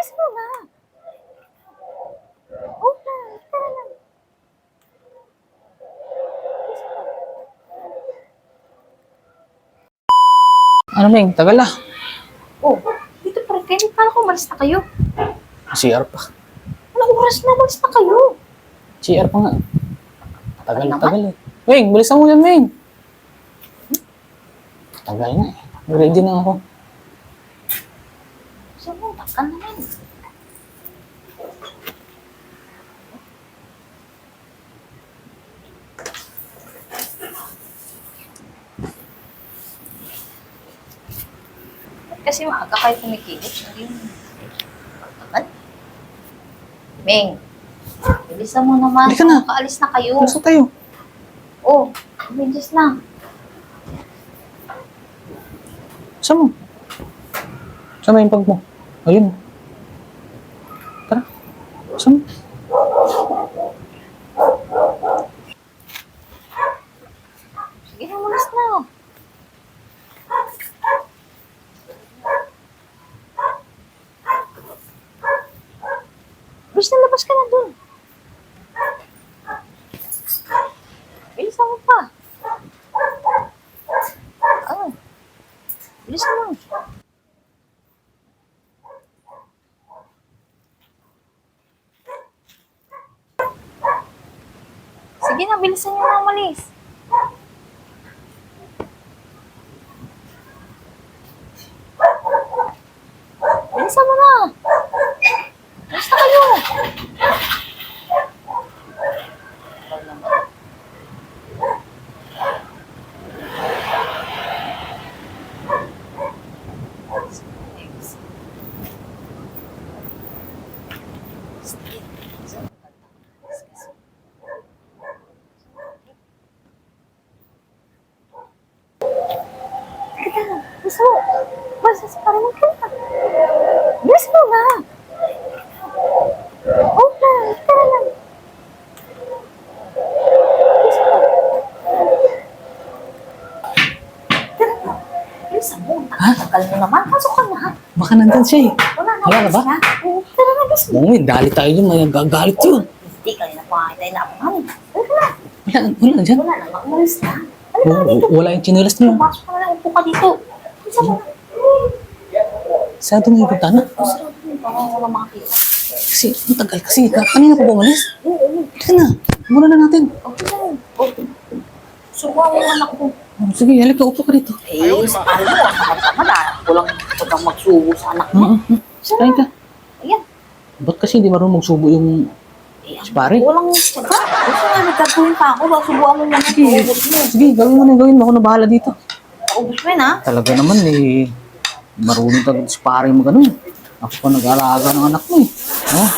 Bilis mo na. Oh, tara na. Ano, Ming? Tagal ah. Oh, dito pa rin kayo. Paano kung umalis na kayo? CR pa. Anong oras na umalis na kayo? CR pa nga. Tagal naman. tagal eh. Ming, bilisan mo yan, Ming. Tagal na eh. Ready na ako. Saan mo? Tagal naman. Kasi maaga kayo kumikilos. Hindi yun. Tagal. Ming, bilisan mo naman. Halika na. Makaalis na kayo. Gusto tayo. Oh, bilis na. Saan mo? Saan mo yung pag mo? Ayun. Tara. Saan mo? Sige na, umalis na. Bilis na, labas ka na dun. Bilisan mo pa. Ah, bilis mo. Sige na, bilisan niyo na umalis. Bilisan mo na. Basta kayo. Gusto mo? Basta sa parang magkita. Bilis mo na. Oh, tara lang. Bilis mo. Tara na. Bilisan mo. Tagal mo naman. Pasok ka na. Baka nandun siya eh. Wala na. Wala na ba? bilis Oo, tara na. Bilis mo. Oo, may dali tayo yun. May gagalit yun. Hindi ka na pakakita na ako. Tara na. Wala dyan. Wala na. Umalis na. Ano na dito? Wala yung chinelas niyo. Pumasok ka na lang. Upo ka dito. Bilisan mo. Saan ito may punta na? Sarap mo. Parang wala makakita. Kasi, ang tagal kasi. Kanina pa ba umalis? Oo. Halika na. Muna na natin. Okay lang. Subuhan mo yung anak ko. Oh, sige, halika. Upo ka dito. Sa palo mo, tamad-tamad ah. Walang pagkang magsubo sa anak mo. Kain ka. Ayan. Ba't kasi hindi marunong magsubo yung Ayan. si pare? Walang tsaga. Gusto nga, nagkatuhin pa ako. Baka subuhan mo muna. Ubus mo. Sige, gawin mo na gawin mo. Ako na bahala dito. Ubus mo yun ah. Talaga naman eh. Marunong talaga si pare mo ganun. Ako pa nag-aalaga ng anak mo eh. Oh,